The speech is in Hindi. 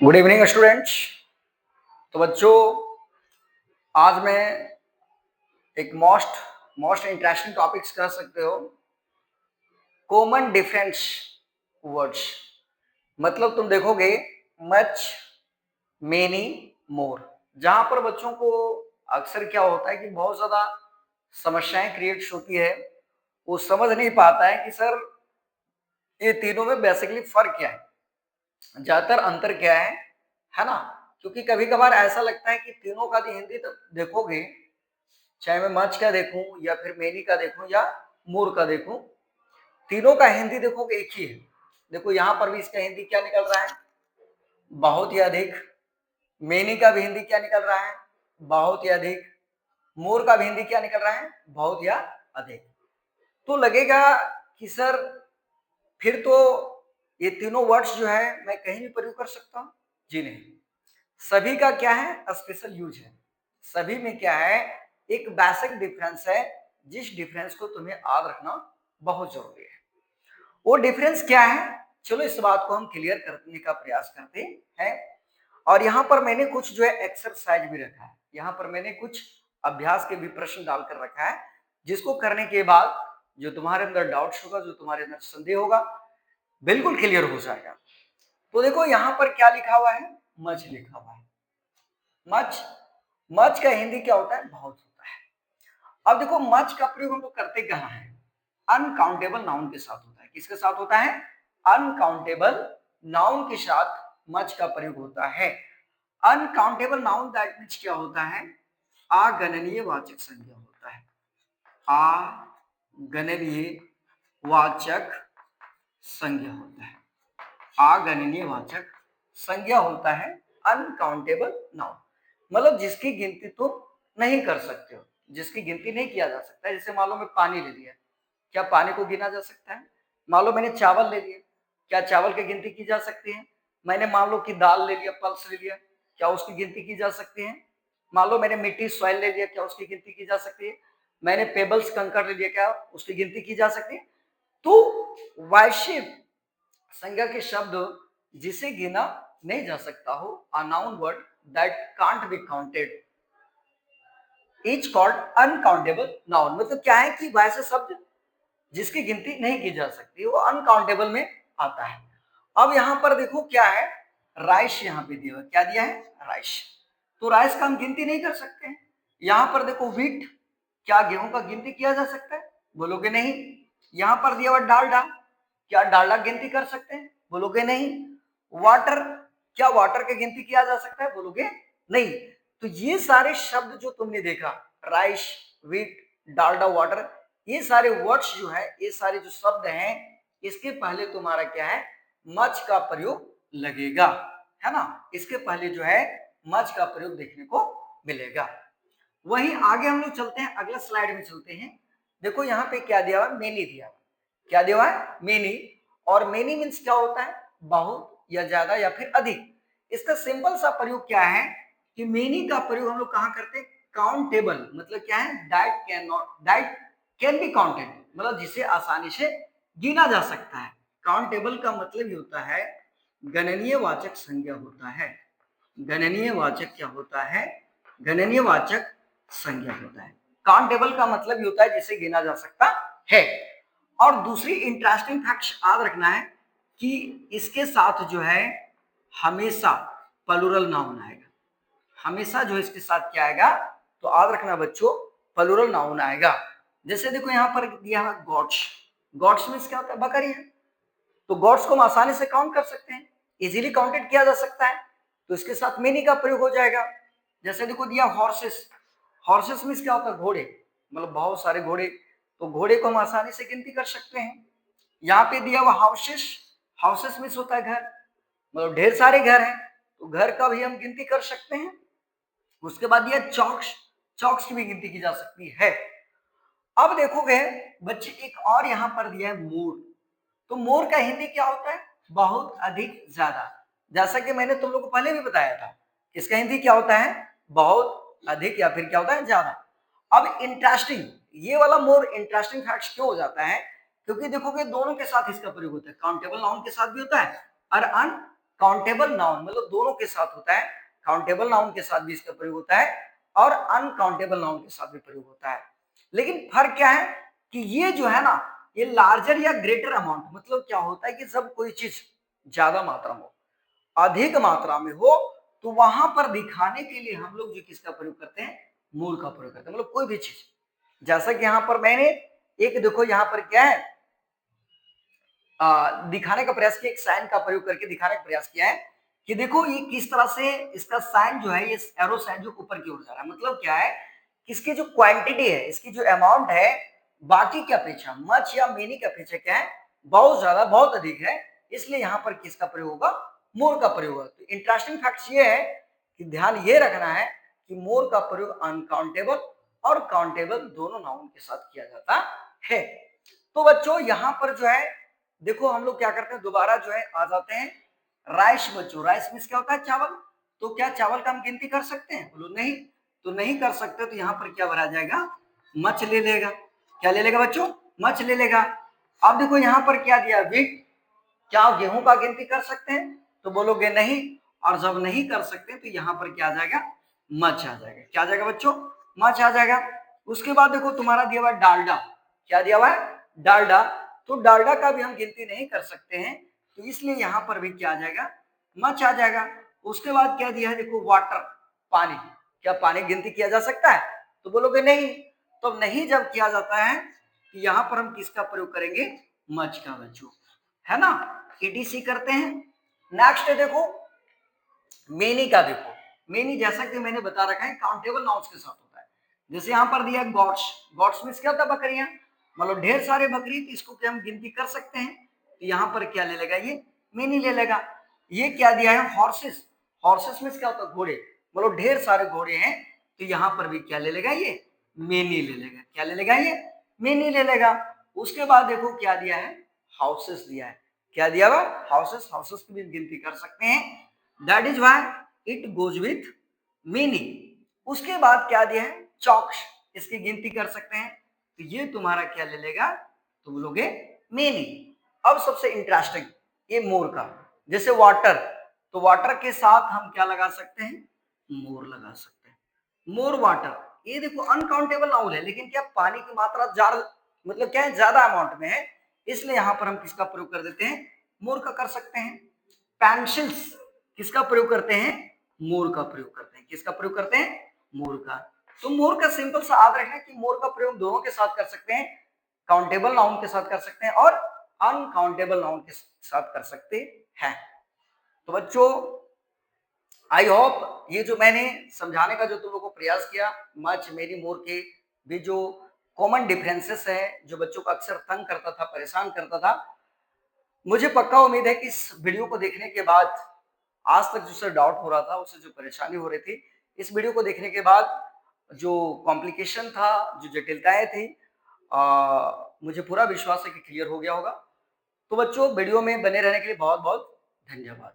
Good evening students. तो बच्चों, आज मैं एक मोस्ट इंटरेस्टिंग टॉपिक्स कह सकते हो, कॉमन डिफरेंस वर्ड्स। मतलब तुम देखोगे मच, मेनी, मोर, जहां पर बच्चों को अक्सर क्या होता है कि बहुत ज्यादा समस्याएं क्रिएट होती है। वो समझ नहीं पाता है कि सर ये तीनों में बेसिकली फर्क क्या है, ज्यादातर अंतर क्या है ना। क्योंकि कभी कभार ऐसा लगता है कि तीनों का भी हिंदी तो देखोगे, चाहे मैं मच का देखूं या फिर मेनी का देखूं या मोर का देखूं, तीनों का हिंदी देखोगे एक ही है। देखो यहां पर भी इसका हिंदी क्या निकल रहा है, बहुत ही अधिक। मेनी का भी हिंदी क्या निकल रहा है, बहुत ही अधिक। मोर का भी हिंदी क्या निकल रहा है, बहुत या अधिक। तो लगेगा कि सर फिर तो ये तीनों वर्ड्स जो है मैं कहीं भी प्रयोग कर सकता हूं। जी नहीं, सभी का क्या है, स्पेशल यूज है। सभी में क्या है, एक बेसिक डिफरेंस है, जिस डिफरेंस को तुम्हें याद रखना बहुत जरूरी है। वो डिफरेंस क्या है, चलो इस बात को हम क्लियर करने का प्रयास करते हैं। और यहाँ पर मैंने कुछ जो है एक्सरसाइज भी रखा है, यहाँ पर मैंने कुछ अभ्यास के भी प्रश्न डालकर रखा है, जिसको करने के बाद जो तुम्हारे अंदर डाउट्स होगा, जो तुम्हारे अंदर संदेह होगा, बिल्कुल क्लियर हो जाएगा। तो देखो यहाँ पर क्या लिखा हुआ है, मच लिखा हुआ है। मच, मच का हिंदी क्या होता है, बहुत होता है। अब देखो मच का प्रयोग हम लोग करते कहां है, अनकाउंटेबल नाउन के साथ होता है। किसके साथ होता है, अनकाउंटेबल नाउन के साथ मच का प्रयोग होता है। अनकाउंटेबल नाउन दैट मींस क्या होता है, अगणनीय वाचक संज्ञा होता है। अगणनीय वाचक संज्ञा होता है, अगणनीय वाचक संज्ञा होता है अनकाउंटेबल नाउन। मतलब जिसकी गिनती तुम नहीं कर सकते हो, जिसकी गिनती नहीं किया जा सकता है। जैसे मान लो मैं पानी ले लिया, क्या पानी को गिना जा सकता है। मान लो मैंने चावल ले लिया, क्या चावल की गिनती की जा सकती है। मैंने मान लो कि दाल ले लिया, पल्स ले लिया, क्या उसकी गिनती की जा सकती है। मान लो मैंने मिट्टी सॉइल ले लिया, क्या उसकी गिनती की जा सकती है। मैंने पेबल्स कंकड़ ले लिया, क्या उसकी गिनती की जा सकती है। तो वैश्य संज्ञा के शब्द जिसे गिना नहीं जा सकता हो, a noun word that can't be counted is called uncountable noun. मतलब क्या है कि वैसे शब्द जिसकी गिनती नहीं की जा सकती, वो अनकाउंटेबल में आता है। अब यहां पर देखो क्या है, राइस यहाँ पे दिया, क्या दिया है, राइस। तो राइस का हम गिनती नहीं कर सकते हैं। यहां पर देखो व्हीट, क्या गेहूं का गिनती किया जा सकता है, बोलोगे नहीं। यहां पर दिया हुआ डालडा, क्या डालडा गिनती कर सकते हैं, बोलोगे नहीं। वाटर, क्या वाटर की गिनती किया जा सकता है, बोलोगे नहीं। तो ये सारे शब्द जो तुमने देखा, राइस, व्हीट, डालडा, वाटर, ये सारे वर्ड्स जो है, ये सारे जो शब्द हैं, इसके पहले तुम्हारा क्या है, मच का प्रयोग लगेगा, है ना। इसके पहले जो है मच का प्रयोग देखने को मिलेगा। वहीं आगे हम लोग चलते हैं, अगला स्लाइड में चलते हैं। देखो यहाँ पे क्या दिया हुआ, मेनी दिया हुआ, क्या दिया हुआ है, मेनी। और मेनी मीन्स क्या होता है, बहुत या ज्यादा या फिर अधिक। इसका सिंपल सा प्रयोग क्या है कि मेनी का प्रयोग हम लोग कहाँ करते हैं, काउंटेबल, मतलब क्या है, that can not, that can be counted, मतलब जिसे आसानी से गिना जा सकता है। काउंटेबल का मतलब ही होता है गणनीय वाचक संज्ञा होता है। गणनीय वाचक क्या होता है, गणनीय वाचक संज्ञा होता है। काउंटेबल का मतलब ही होता है जिसे गिना जा सकता है। और दूसरी इंटरेस्टिंग फैक्ट याद रखना है कि इसके साथ जो है हमेशा प्लूरल नाउन आएगा। हमेशा जो इसके साथ क्या आएगा, तो याद रखना बच्चों, प्लूरल नाउन आएगा। जैसे देखो यहाँ पर दिया है गॉड्स, गॉड्स मींस क्या होता है, बकरी है। तो गॉड्स को हम आसानी से काउंट कर सकते हैं, इजीली काउंटेड किया जा सकता है। तो इसके साथ मेनी का प्रयोग हो जाएगा। जैसे देखो दिया हॉर्सेस, हॉर्सेस मींस क्या होता है, घोड़े, मतलब बहुत सारे घोड़े। तो घोड़े को हम आसानी से गिनती कर सकते हैं। यहाँ पे दिया हुआ हाउसेस, हाउसेस मींस होता है घर, मतलब ढेर सारे घर हैं, तो घर का भी हम गिनती कर सकते हैं। उसके बाद दिया चौक्स, चौक्स की भी गिनती की जा सकती है। अब देखोगे बच्चे एक और यहाँ पर दिया है मोर। तो मोर का हिंदी क्या होता है, बहुत अधिक ज्यादा। जैसा कि मैंने तुम लोग को पहले भी बताया था, इसका हिंदी क्या होता है, बहुत अधिक या फिर क्या होता है, ज्यादा। अब इंटरेस्टिंग, ये वाला मोर इंटरेस्टिंग फैक्ट क्यों हो जाता है, क्योंकि देखोगे दोनों के साथ इसका प्रयोग होता है, काउंटेबल नाउन के साथ भी होता है और अनकाउंटेबल नाउन मतलब दोनों के साथ होता है, काउंटेबल नाउन के साथ भी इसका प्रयोग होता है और अनकाउंटेबल नाउन के साथ भी प्रयोग होता है। लेकिन फर्क क्या है कि ये जो है ना, ये लार्जर या ग्रेटर अमाउंट, मतलब क्या होता है कि जब कोई चीज ज्यादा मात्रा में हो, अधिक मात्रा में हो, तो वहां पर दिखाने के लिए हम लोग जो किसका प्रयोग करते हैं, मोर का प्रयोग करते हैं। मतलब कोई भी चीज, जैसा कि यहां पर मैंने एक देखो यहां पर क्या है, दिखाने का प्रयास किया, एक साइन का प्रयोग करके दिखाने का प्रयास किया है कि देखो ये किस तरह से इसका साइन जो है, ये एरो साइन जो ऊपर की ओर जा रहा है, मतलब क्या है, इसकी जो क्वांटिटी है, इसकी जो अमाउंट है, बाकी की अपेक्षा, मच या मेनी की अपेक्षा क्या है, बहुत ज्यादा, बहुत अधिक है, इसलिए यहाँ पर किसका प्रयोग होगा, मोर का प्रयोग होगा। तो इंटरेस्टिंग फैक्ट ये है कि ध्यान ये रखना है कि मोर का प्रयोग अनकाउंटेबल और काउंटेबल दोनों नाउन के साथ किया जाता है। तो बच्चों यहाँ पर जो है देखो हम लोग क्या करते हैं, दोबारा जो है आ जाते हैं राइस। बच्चों राइस मीन्स क्या होता है, चावल। तो क्या चावल का हम गिनती कर सकते हैं, बोलो नहीं, तो नहीं कर सकते। तो यहाँ पर क्या भरा जाएगा, मच ले लेगा। क्या ले लेगा बच्चों, मच ले लेगा। अब देखो यहाँ पर क्या दिया, वीट। क्या गेहूं का गिनती कर सकते हैं, तो बोलोगे नहीं, और जब नहीं कर सकते तो यहाँ पर क्या आ जाएगा, मच आ जाएगा। क्या आ जाएगा बच्चों, मच आ जाएगा। उसके बाद देखो तुम्हारा दिया हुआ है डालडा। क्या दिया हुआ है, डालडा। तो डालडा का भी हम गिनती नहीं कर सकते हैं, तो इसलिए यहाँ पर भी क्या आ जाएगा, मच आ जाएगा। उसके बाद क्या दिया है, देखो वाटर, पानी। क्या पानी गिनती किया जा सकता है, तो बोलोगे नहीं। तो नहीं जब किया जाता है तो यहाँ पर हम किसका प्रयोग करेंगे, मच का बच्चों, है ना, ईटीसी करते हैं। नेक्स्ट देखो मेनी का। देखो मेनी जैसा कि मैंने बता रखा है काउंटेबल नाउन्स के साथ होता है। जैसे यहाँ पर दिया गॉड्स। गॉड्स मीन्स क्या होता है, बकरियां, मतलब ढेर सारे बकरी, तो इसको क्या हम गिनती कर सकते हैं, तो यहाँ पर क्या ले लेगा, ये मेनी ले लेगा। ये क्या दिया है, हॉर्सेस। हॉर्सेस मीन्स क्या होता है, घोड़े, मतलब ढेर सारे घोड़े हैं, तो यहाँ पर भी क्या ले लेगा, ये मेनी ले लेगा। क्या ले लेगा, ये मेनी ले लेगा। उसके बाद देखो क्या दिया है, हाउसेस दिया है। क्या दिया हुआ, हाउसेस। हाउसेस की भी गिनती कर सकते हैं, that is why it goes with many. उसके बाद क्या दिया है, चॉक्स, इसकी गिनती कर सकते हैं, तो ये तुम्हारा क्या ले लेगा, तो बोलोगे मेनी। अब सबसे इंटरेस्टिंग ये मोर का, जैसे वाटर, तो वाटर के साथ हम क्या लगा सकते हैं, मोर लगा सकते हैं, मोर वाटर। ये देखो अनकाउंटेबल नाउन है, लेकिन क्या पानी की मात्रा ज्यादा, मतलब क्या है, ज्यादा अमाउंट में है, इसलिए यहां पर हम किसका प्रयोग कर देते हैं, मोर का कर सकते हैं। पेंसिल्स किसका प्रयोग करते हैं, मोर का प्रयोग करते हैं। किसका प्रयोग करते हैं, मोर का। तो मोर का सिंपल सा याद रखना कि मोर का प्रयोग दोनों के साथ कर सकते हैं, काउंटेबल नाउन के साथ कर सकते हैं और अनकाउंटेबल नाउन के साथ कर सकते हैं। तो बच्चों आई होप ये जो मैंने समझाने का जो तुम लोगों को प्रयास किया, मच मेरी मोर के भी जो कॉमन डिफरेंसेस है, जो बच्चों को अक्सर तंग करता था, परेशान करता था, मुझे पक्का उम्मीद है कि इस वीडियो को देखने के बाद आज तक जो सर डाउट हो रहा था, उससे जो परेशानी हो रही थी, इस वीडियो को देखने के बाद जो कॉम्प्लिकेशन था, जो जटिलताएं थी, मुझे पूरा विश्वास है कि क्लियर हो गया होगा। तो बच्चों वीडियो में बने रहने के लिए बहुत बहुत धन्यवाद।